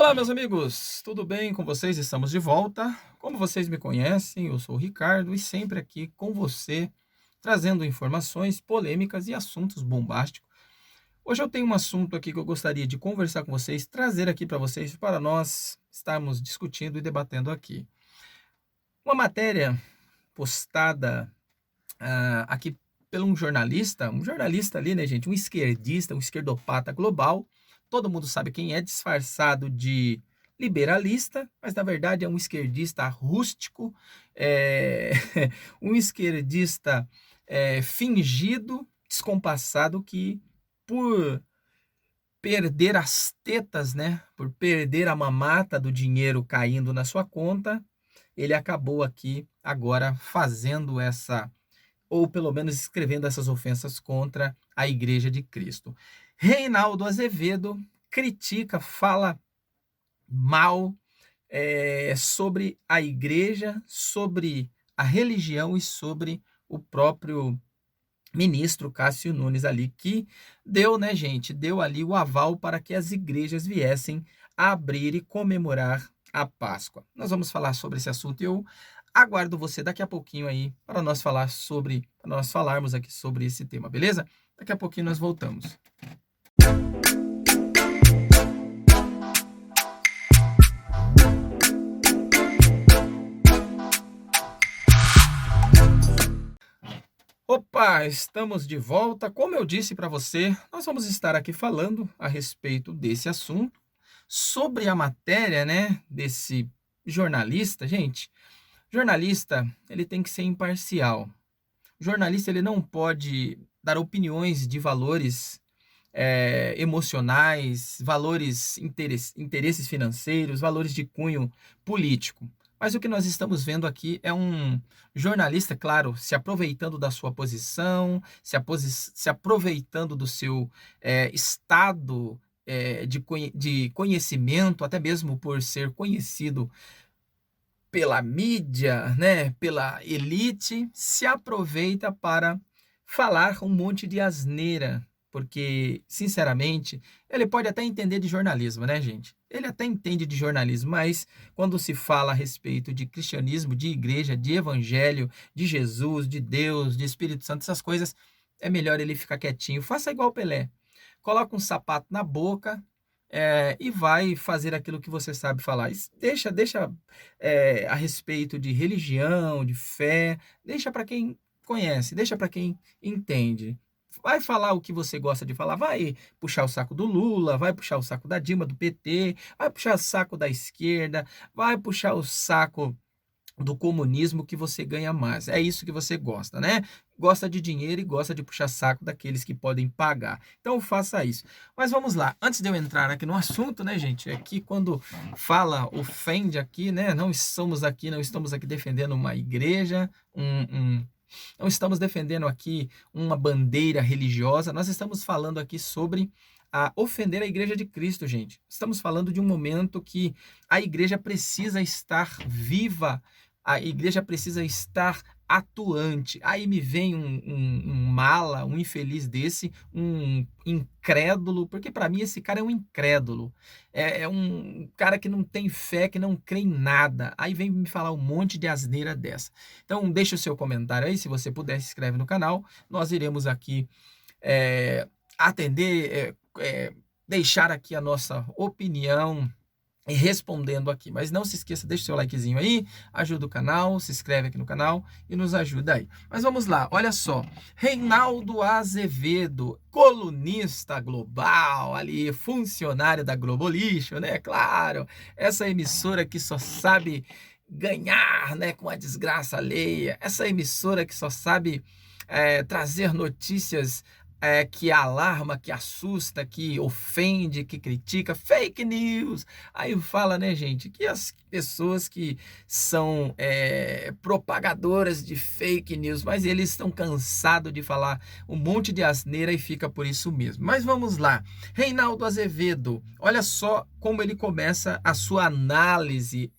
Olá, meus amigos, tudo bem com vocês? Estamos de volta. Como vocês me conhecem, eu sou o Ricardo e sempre aqui com você, trazendo informações, polêmicas e assuntos bombásticos. Hoje eu tenho um assunto aqui que eu gostaria de conversar com vocês, trazer aqui para vocês, para nós estarmos discutindo e debatendo aqui. Uma matéria postada aqui por um jornalista ali, né, gente? Um esquerdista, um esquerdopata global. Todo mundo sabe quem é, disfarçado de liberalista, mas na verdade é um esquerdista rústico, é, um esquerdista fingido, descompassado, que por perder as tetas, né, por perder a mamata do dinheiro caindo na sua conta, ele acabou aqui agora fazendo essa, ou pelo menos escrevendo essas ofensas contra a Igreja de Cristo. Reinaldo Azevedo critica, fala mal sobre a igreja, sobre a religião e sobre o próprio ministro Cássio Nunes ali, que deu, né, gente, deu ali o aval para que as igrejas viessem a abrir e comemorar a Páscoa. Nós vamos falar sobre esse assunto e eu aguardo você daqui a pouquinho aí para nós falarmos aqui sobre esse tema, beleza? Daqui a pouquinho nós voltamos. Opa, estamos de volta. Como eu disse para você, nós vamos estar aqui falando a respeito desse assunto, sobre a matéria, né, desse jornalista. Gente, jornalista, ele tem que ser imparcial. O jornalista, ele não pode dar opiniões de valores emocionais, valores, interesses financeiros, valores de cunho político. Mas o que nós estamos vendo aqui é um jornalista, claro, se aproveitando da sua posição, se aproveitando do seu estado de conhecimento, até mesmo por ser conhecido pela mídia, né, pela elite, se aproveita para falar um monte de asneira, porque, sinceramente, ele pode até entender de jornalismo, né, gente? Ele até entende de jornalismo, mas quando se fala a respeito de cristianismo, de igreja, de evangelho, de Jesus, de Deus, de Espírito Santo, essas coisas, é melhor ele ficar quietinho. Faça igual o Pelé. Coloca um sapato na boca, e vai fazer aquilo que você sabe falar. Deixa a respeito de religião, de fé, deixa para quem conhece, deixa para quem entende. Vai falar o que você gosta de falar, vai puxar o saco do Lula, vai puxar o saco da Dilma, do PT, vai puxar o saco da esquerda, vai puxar o saco do comunismo, que você ganha mais. É isso que você gosta, né? Gosta de dinheiro e gosta de puxar saco daqueles que podem pagar. Então faça isso. Mas vamos lá. Antes de eu entrar aqui no assunto, né, gente? Aqui quando fala, ofende aqui, né? Não estamos aqui defendendo uma igreja, não estamos defendendo aqui uma bandeira religiosa. Nós estamos falando aqui sobre ofender a Igreja de Cristo, gente. Estamos falando de um momento que a igreja precisa estar viva, a igreja precisa estar atuante. Aí me vem um mala, um infeliz desse, um incrédulo, porque para mim esse cara é um incrédulo, é um cara que não tem fé, que não crê em nada. Aí vem me falar um monte de asneira dessa. Então deixa o seu comentário aí, se você puder, se inscreve no canal. Nós iremos aqui atender, deixar aqui a nossa opinião e respondendo aqui. Mas não se esqueça, deixa o seu likezinho aí, ajuda o canal, se inscreve aqui no canal e nos ajuda aí. Mas vamos lá, olha só. Reinaldo Azevedo, colunista global ali, funcionário da Globo Lixo, né? Claro, essa emissora que só sabe ganhar, né, com a desgraça alheia. Essa emissora que só sabe trazer notícias que alarma, que assusta, que ofende, que critica, fake news. Aí fala, né, gente, que as pessoas que são propagadoras de fake news, mas eles estão cansados de falar um monte de asneira e fica por isso mesmo. Mas vamos lá. Reinaldo Azevedo, olha só como ele começa a sua análise,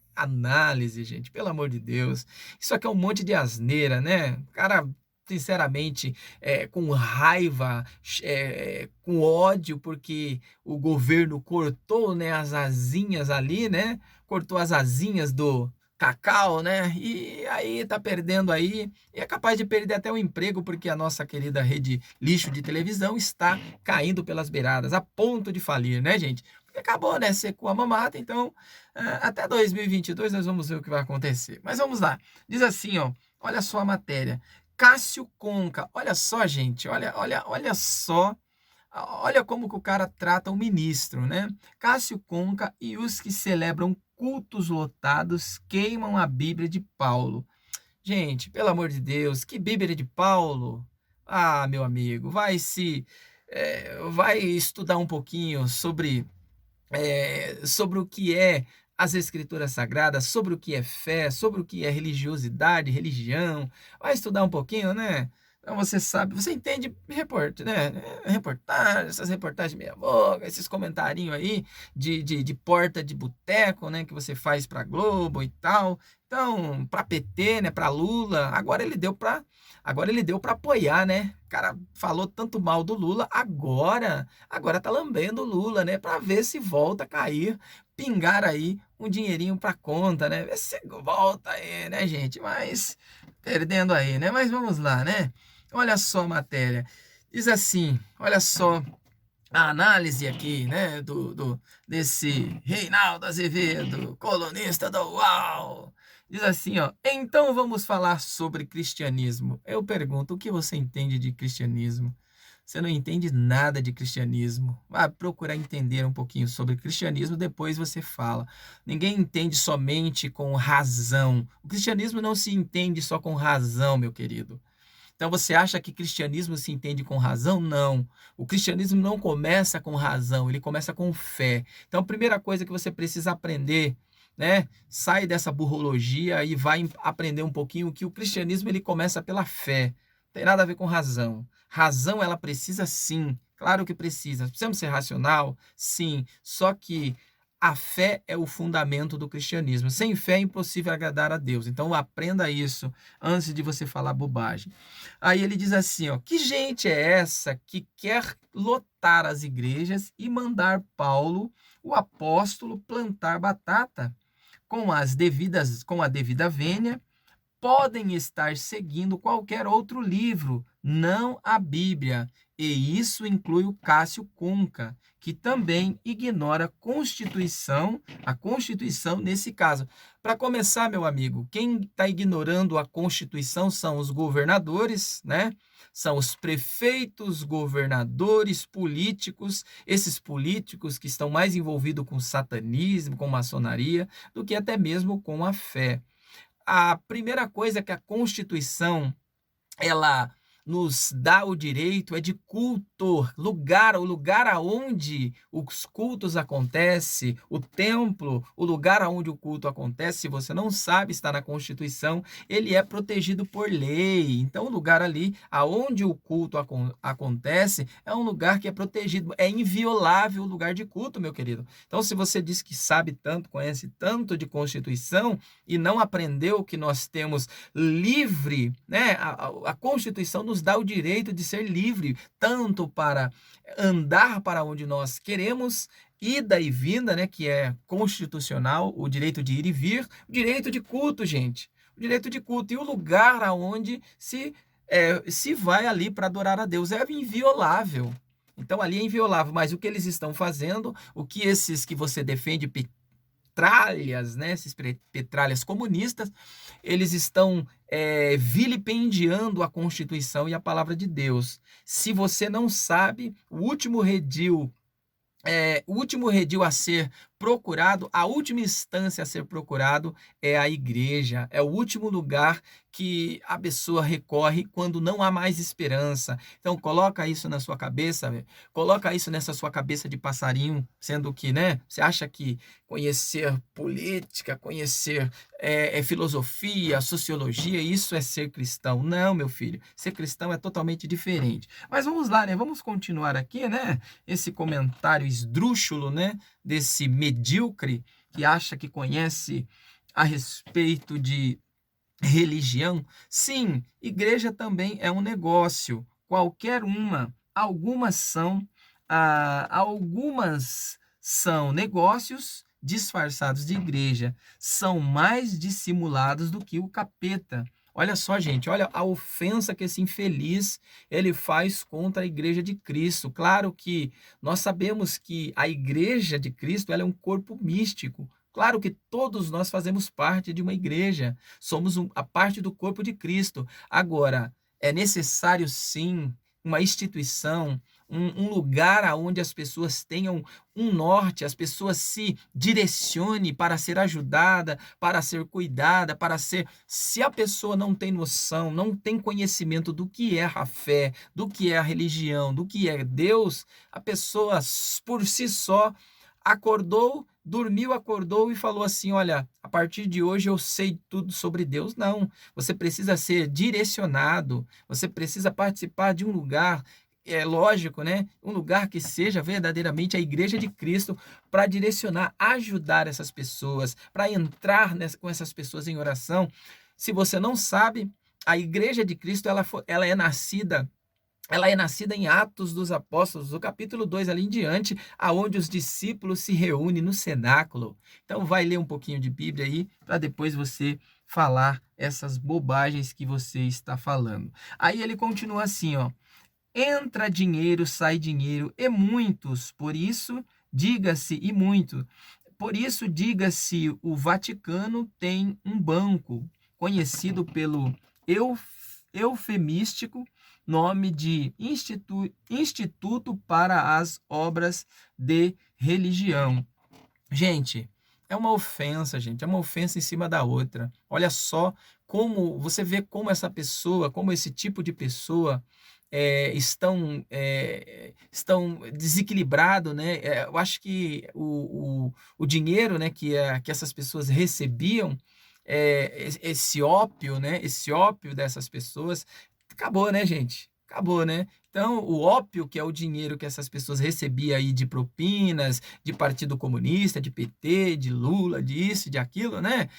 gente, pelo amor de Deus. Isso aqui é um monte de asneira, né? Cara, sinceramente, com raiva, com ódio, porque o governo cortou, né, as asinhas ali, né? Cortou as asinhas do Cacau, né? E aí tá perdendo aí, e é capaz de perder até o emprego, porque a nossa querida rede lixo de televisão está caindo pelas beiradas, a ponto de falir, né, gente? Porque acabou, né? Secou a mamata, então até 2022 nós vamos ver o que vai acontecer. Mas vamos lá. Diz assim, ó, olha só a matéria. Cássio Conca, olha só, gente, olha só. Olha como que o cara trata o ministro, né? Cássio Conca e os que celebram cultos lotados queimam a Bíblia de Paulo. Gente, pelo amor de Deus, que Bíblia de Paulo? Ah, meu amigo, vai estudar um pouquinho sobre o que é as Escrituras Sagradas, sobre o que é fé, sobre o que é religiosidade, religião. Vai estudar um pouquinho, né? Então você sabe, você entende né? Reportagem, essas reportagens meia boca, esses comentarinhos aí de porta de boteco, né? Que você faz para Globo e tal. Então, para PT, né? Para Lula, agora ele deu para apoiar, né? O cara falou tanto mal do Lula, agora tá lambendo o Lula, né? Para ver se volta a cair, pingar aí um dinheirinho para conta, né? Ver se volta aí, né, gente? Mas perdendo aí, né? Mas vamos lá, né? Olha só a matéria. Diz assim, olha só a análise aqui, né, desse Reinaldo Azevedo, colunista do UOL. Diz assim, ó, então vamos falar sobre cristianismo. Eu pergunto, o que você entende de cristianismo? Você não entende nada de cristianismo. Vai procurar entender um pouquinho sobre cristianismo, depois você fala. Ninguém entende somente com razão. O cristianismo não se entende só com razão, meu querido. Então você acha que cristianismo se entende com razão? Não. O cristianismo não começa com razão, ele começa com fé. Então a primeira coisa que você precisa aprender, né? Sai dessa burrologia e vai aprender um pouquinho que o cristianismo ele começa pela fé. Não tem nada a ver com razão. Razão ela precisa sim, claro que precisa. Precisamos ser racional? Sim. Só que a fé é o fundamento do cristianismo. Sem fé é impossível agradar a Deus. Então aprenda isso antes de você falar bobagem. Aí ele diz assim, ó, que gente é essa que quer lotar as igrejas e mandar Paulo, o apóstolo, plantar batata com a devida vênia? Podem estar seguindo qualquer outro livro, não a Bíblia. E isso inclui o Cássio Cunca, que também ignora a Constituição nesse caso. Para começar, meu amigo, quem está ignorando a Constituição são os governadores, né? São os prefeitos, governadores, políticos, esses políticos que estão mais envolvidos com satanismo, com maçonaria, do que até mesmo com a fé. A primeira coisa que a Constituição ela nos dá o direito é de culto, o lugar aonde os cultos acontecem, o templo, o lugar aonde o culto acontece, se você não sabe, está na Constituição, ele é protegido por lei. Então, o lugar ali aonde o culto acontece é um lugar que é protegido, é inviolável o lugar de culto, meu querido. Então, se você diz que sabe tanto, conhece tanto de Constituição e não aprendeu que nós temos livre, né? A Constituição nos dá o direito de ser livre, tanto para andar para onde nós queremos, ida e vinda, né? Que é constitucional, o direito de ir e vir, o direito de culto, gente. O direito de culto e o lugar aonde se vai ali para adorar a Deus é inviolável. Então ali é inviolável, mas o que eles estão fazendo, o que esses que você defende petralhas, né, esses petralhas comunistas, eles estão vilipendiando a Constituição e a palavra de Deus. Se você não sabe, o último redil a ser procurado, a última instância a ser procurado é a igreja, é o último lugar que a pessoa recorre quando não há mais esperança. Então coloca isso na sua cabeça, coloca isso nessa sua cabeça de passarinho, sendo que, né, você acha que conhecer política, conhecer filosofia, sociologia, isso é ser cristão. Não, meu filho, ser cristão é totalmente diferente. Mas vamos lá, né? Vamos continuar aqui, né? Esse comentário esdrúxulo, né? Desse medíocre que acha que conhece a respeito de religião? Sim, igreja também é um negócio, qualquer uma. Algumas são negócios disfarçados de igreja, são mais dissimulados do que o capeta. Olha só, gente, olha a ofensa que esse infeliz ele faz contra a igreja de Cristo. Claro que nós sabemos que a igreja de Cristo ela é um corpo místico. Claro que todos nós fazemos parte de uma igreja, somos a parte do corpo de Cristo. Agora, é necessário sim uma instituição, um lugar aonde as pessoas tenham um norte, as pessoas se direcionem para ser ajudada, para ser cuidada, para ser. Se a pessoa não tem noção, não tem conhecimento do que é a fé, do que é a religião, do que é Deus, a pessoa por si só acordou, dormiu, acordou e falou assim: olha, a partir de hoje eu sei tudo sobre Deus. Não, você precisa ser direcionado, você precisa participar de um lugar. É lógico, né? Um lugar que seja verdadeiramente a igreja de Cristo para direcionar, ajudar essas pessoas, para entrar com essas pessoas em oração. Se você não sabe, a igreja de Cristo ela é nascida em Atos dos Apóstolos, no capítulo 2 ali em diante, aonde os discípulos se reúnem no cenáculo. Então vai ler um pouquinho de Bíblia aí, para depois você falar essas bobagens que você está falando. Aí ele continua assim, ó: entra dinheiro, sai dinheiro, e muitos, por isso diga-se, e muito. Por isso diga-se, o Vaticano tem um banco, conhecido pelo eufemístico nome de Instituto para as Obras de Religião. Gente, é uma ofensa, gente, é uma ofensa em cima da outra. Olha só como você vê como essa pessoa, como esse tipo de pessoa estão desequilibrado, né? Eu acho que o dinheiro, né, que essas pessoas recebiam, esse ópio, né? Esse ópio dessas pessoas acabou, né, gente? Acabou, né? Então, o ópio, que é o dinheiro que essas pessoas recebiam aí de propinas, de Partido Comunista, de PT, de Lula, disso, de aquilo, né?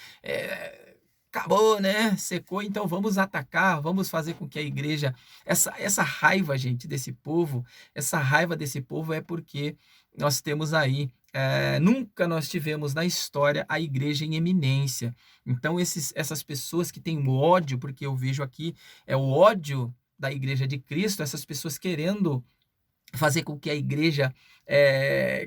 Acabou, né? Secou, então vamos atacar, vamos fazer com que a igreja. Essa raiva, gente, desse povo, essa raiva desse povo é porque nós temos aí. Nunca nós tivemos na história a igreja em eminência. Então, essas pessoas que têm ódio, porque eu vejo aqui, é o ódio da igreja de Cristo, essas pessoas fazer com que a igreja,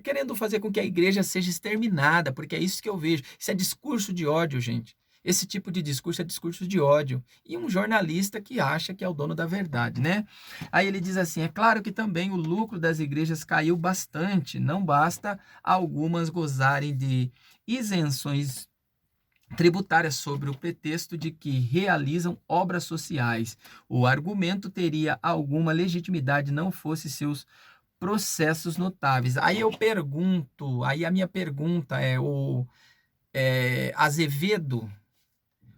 querendo fazer com que a igreja seja exterminada, porque é isso que eu vejo. Isso é discurso de ódio, gente. Esse tipo de discurso é discurso de ódio. E um jornalista que acha que é o dono da verdade, né? Aí ele diz assim: é claro que também o lucro das igrejas caiu bastante, não basta algumas gozarem de isenções tributárias sobre o pretexto de que realizam obras sociais. O argumento teria alguma legitimidade não fosse seus processos notáveis. Aí eu pergunto, aí a minha pergunta é: o Azevedo,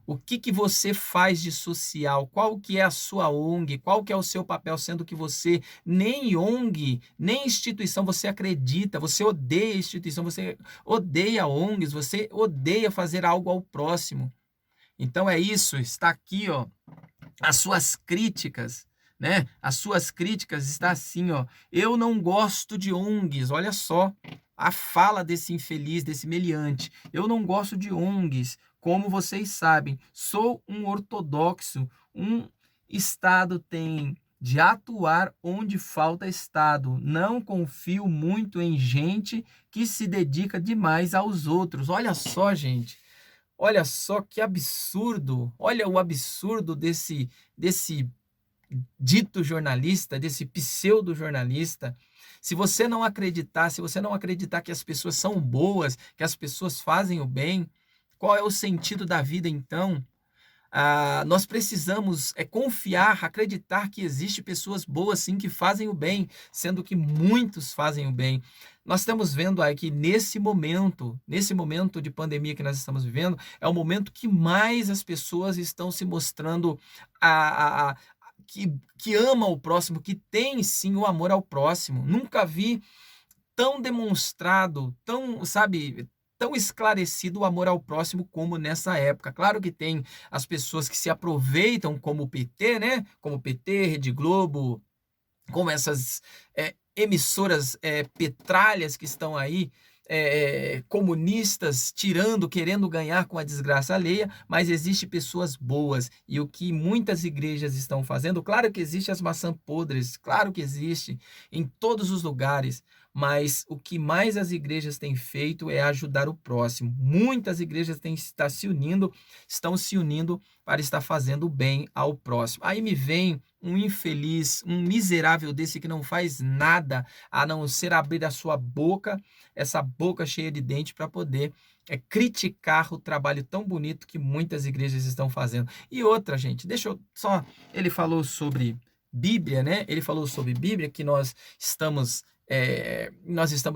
o que que você faz de social? Qual que é a sua ONG? Qual que é o seu papel, sendo que você nem ONG, nem instituição você acredita, você odeia instituição, você odeia ONGs, você odeia fazer algo ao próximo. Então é isso, está aqui, ó, as suas críticas, né? As suas críticas está assim, ó: eu não gosto de ONGs. Olha só a fala desse infeliz, desse meliante. Eu não gosto de ONGs. Como vocês sabem, sou um ortodoxo. Um Estado tem de atuar onde falta Estado. Não confio muito em gente que se dedica demais aos outros. Olha só, gente. Olha só que absurdo. Olha o absurdo desse dito jornalista, desse pseudo jornalista. Se você não acreditar que as pessoas são boas, que as pessoas fazem o bem, qual é o sentido da vida então? Nós precisamos confiar, acreditar que existe pessoas boas sim que fazem o bem, sendo que muitos fazem o bem. Nós estamos vendo aqui nesse momento de pandemia que nós estamos vivendo, é o momento que mais as pessoas estão se mostrando a, a, a- que ama o próximo, que tem sim o amor ao próximo. Nunca vi tão demonstrado, tão, sabe, tão esclarecido o amor ao próximo como nessa época. Claro que tem as pessoas que se aproveitam, como o PT, né? Como o PT, Rede Globo, como essas emissoras petralhas que estão aí, comunistas, tirando, querendo ganhar com a desgraça alheia, mas existe pessoas boas. E o que muitas igrejas estão fazendo, claro que existe as maçãs podres, claro que existe em todos os lugares, mas o que mais as igrejas têm feito é ajudar o próximo. Muitas igrejas estão se unindo para estar fazendo bem ao próximo. Aí me vem um infeliz, um miserável desse que não faz nada a não ser abrir a sua boca, essa boca cheia de dente, para poder criticar o trabalho tão bonito que muitas igrejas estão fazendo. E outra, gente, deixa eu só. Ele falou sobre Bíblia, né? Ele falou sobre Bíblia, que nós estamos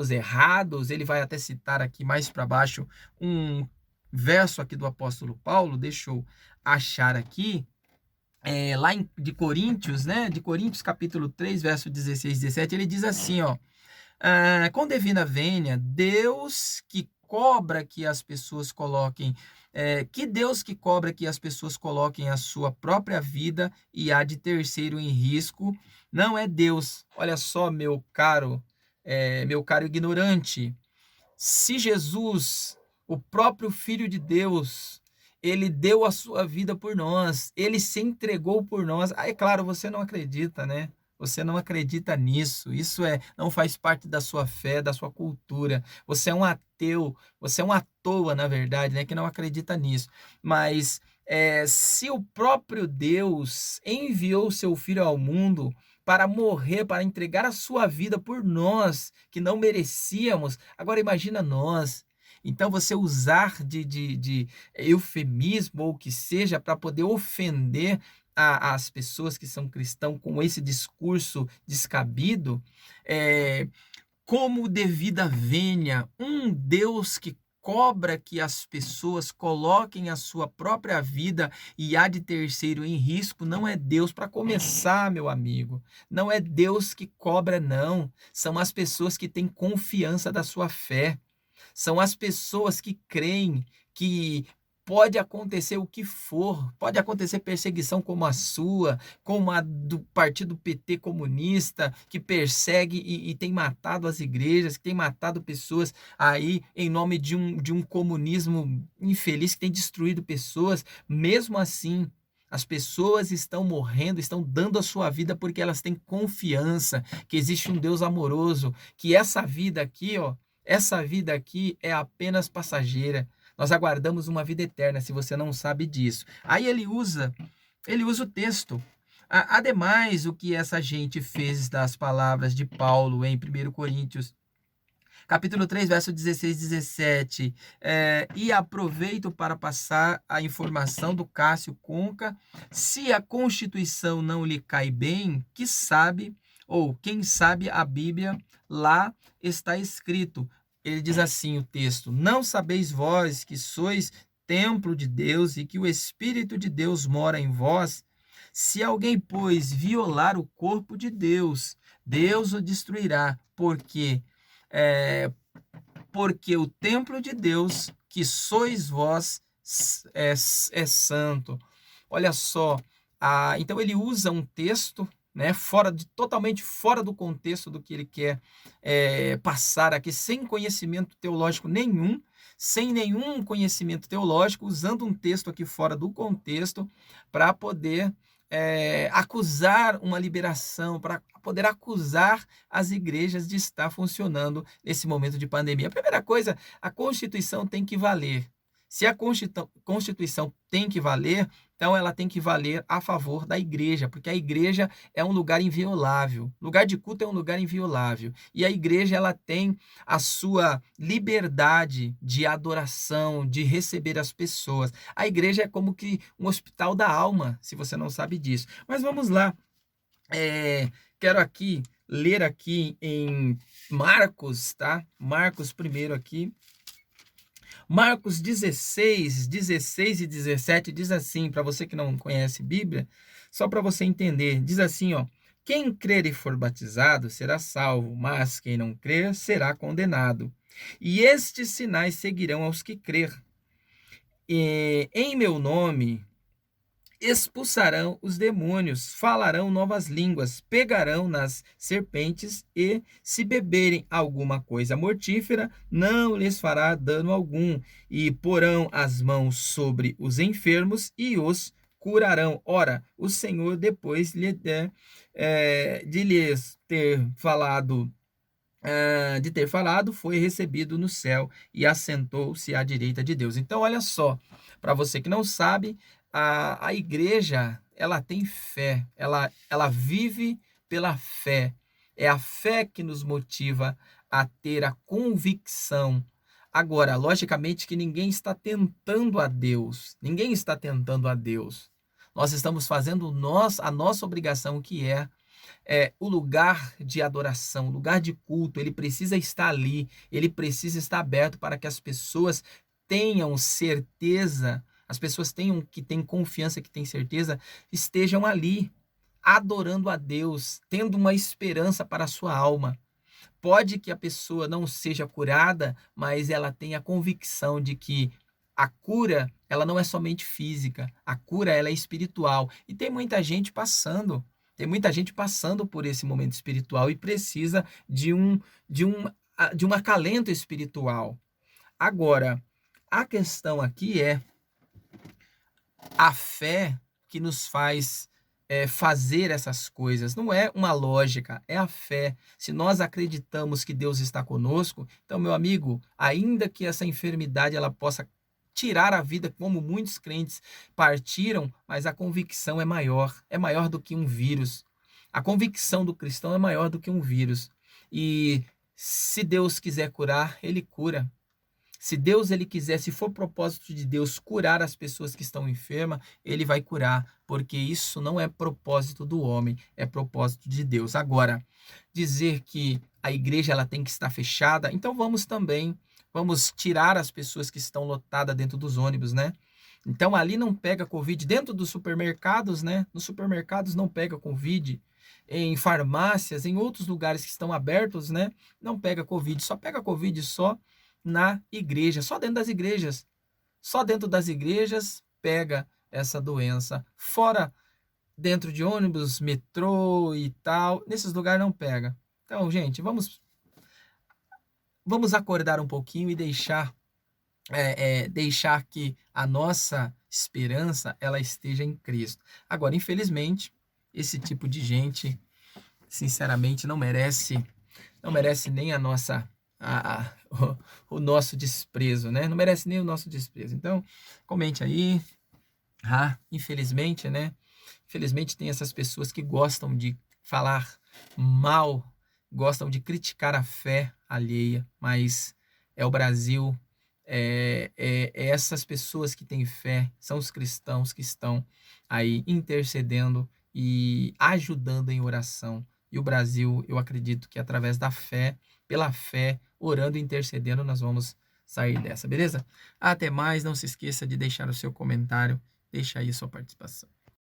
errados. Ele vai até citar aqui mais para baixo um verso aqui do apóstolo Paulo. Deixa eu achar aqui. Lá de Coríntios, né? De Coríntios, capítulo 3, verso 16 e 17, ele diz assim, ó. Com devida vênia, Deus que cobra que as pessoas coloquem, que Deus que cobra que as pessoas coloquem a sua própria vida e a de terceiro em risco, não é Deus. Olha só, meu caro ignorante, se Jesus, o próprio Filho de Deus, ele deu a sua vida por nós, ele se entregou por nós. Aí, é claro, você não acredita, né? Você não acredita nisso. Isso não faz parte da sua fé, da sua cultura. Você é um ateu, você é um à toa, na verdade, né? Que não acredita nisso. Mas se o próprio Deus enviou o seu Filho ao mundo para morrer, para entregar a sua vida por nós, que não merecíamos. Agora imagina nós. Então você usar de eufemismo ou o que seja para poder ofender as pessoas que são cristãos com esse discurso descabido, como devida vênia, um Deus que cobra que as pessoas coloquem a sua própria vida e a de terceiro em risco, não é Deus. Para começar, meu amigo, não é Deus que cobra, não. São as pessoas que têm confiança da sua fé. São as pessoas que creem que pode acontecer o que for, pode acontecer perseguição como a sua, como a do partido PT comunista, que persegue e tem matado as igrejas, que tem matado pessoas aí em nome de um comunismo infeliz que tem destruído pessoas. Mesmo assim, as pessoas estão morrendo, estão dando a sua vida porque elas têm confiança que existe um Deus amoroso, que essa vida aqui, ó, essa vida aqui é apenas passageira. Nós aguardamos uma vida eterna, se você não sabe disso. Aí ele usa o texto. Ademais, o que essa gente fez das palavras de Paulo em 1 Coríntios, capítulo 3, verso 16 e 17. E aproveito para passar a informação do Cássio Conca. Se a Constituição não lhe cai bem, que sabe, ou quem sabe a Bíblia, lá está escrito. Ele diz assim o texto: não sabeis vós que sois templo de Deus e que o Espírito de Deus mora em vós? Se alguém, pois, violar o corpo de Deus, Deus o destruirá, é, porque o templo de Deus, que sois vós, é santo. Olha só, então ele usa um texto, né, totalmente fora do contexto do que ele quer passar aqui, sem conhecimento teológico nenhum, sem nenhum conhecimento teológico, usando um texto aqui fora do contexto para poder acusar uma liberação, para poder acusar as igrejas de estar funcionando nesse momento de pandemia. A primeira coisa, a Constituição tem que valer. Se a Constituição tem que valer, então ela tem que valer a favor da igreja, porque a igreja é um lugar inviolável. Lugar de culto é um lugar inviolável. E a igreja ela tem a sua liberdade de adoração, de receber as pessoas. A igreja é como que um hospital da alma, se você não sabe disso. Mas vamos lá. Quero ler aqui em Marcos, tá? Marcos primeiro aqui. Marcos 16 e 17 diz assim, para você que não conhece Bíblia, só para você entender, diz assim, ó: quem crer e for batizado será salvo, mas quem não crer será condenado. E estes sinais seguirão aos que crer. Em meu nome expulsarão os demônios, falarão novas línguas, pegarão nas serpentes e, se beberem alguma coisa mortífera, não lhes fará dano algum, e porão as mãos sobre os enfermos e os curarão. Ora, o Senhor, depois de lhes ter falado, foi recebido no céu e assentou-se à direita de Deus. Então, olha só, para você que não sabe, a igreja, ela tem fé, ela vive pela fé. É a fé que nos motiva a ter a convicção. Agora, logicamente que ninguém está tentando a Deus, ninguém está tentando a Deus. Nós estamos fazendo a nossa obrigação, que é o lugar de adoração, o lugar de culto. Ele precisa estar ali, ele precisa estar aberto para que as pessoas tenham certeza, as pessoas que têm confiança, que têm certeza, estejam ali, adorando a Deus, tendo uma esperança para a sua alma. Pode que a pessoa não seja curada, mas ela tenha a convicção de que a cura, ela não é somente física, a cura, ela é espiritual. E tem muita gente passando por esse momento espiritual e precisa de um acalento espiritual. Agora, a questão aqui é a fé que nos faz fazer essas coisas. Não é uma lógica, é a fé. Se nós acreditamos que Deus está conosco, então, meu amigo, ainda que essa enfermidade ela possa tirar a vida, como muitos crentes partiram, mas a convicção é maior do que um vírus. A convicção do cristão é maior do que um vírus. E se Deus quiser curar, ele cura. Se Deus ele quiser, se for propósito de Deus curar as pessoas que estão enfermas, ele vai curar, porque isso não é propósito do homem, é propósito de Deus. Agora, dizer que a igreja ela tem que estar fechada, então vamos tirar as pessoas que estão lotadas dentro dos ônibus, né? Então ali não pega Covid, dentro dos supermercados, né? Nos supermercados não pega Covid, em farmácias, em outros lugares que estão abertos, né? Não pega Covid, só pega Covid só na igreja, só dentro das igrejas. Só dentro das igrejas pega essa doença. Fora, dentro de ônibus, metrô e tal, nesses lugares não pega. Então, gente, vamos acordar um pouquinho e deixar que a nossa esperança ela esteja em Cristo. Agora, infelizmente, esse tipo de gente, sinceramente, não merece nem o nosso desprezo, né? Não merece nem o nosso desprezo. Então, comente aí. Infelizmente, né? Infelizmente tem essas pessoas que gostam de falar mal, gostam de criticar a fé alheia, mas é o Brasil, é essas pessoas que têm fé, são os cristãos que estão aí intercedendo e ajudando em oração. E o Brasil, eu acredito que através da fé, pela fé, orando e intercedendo, nós vamos sair dessa, beleza? Até mais, não se esqueça de deixar o seu comentário, deixa aí a sua participação.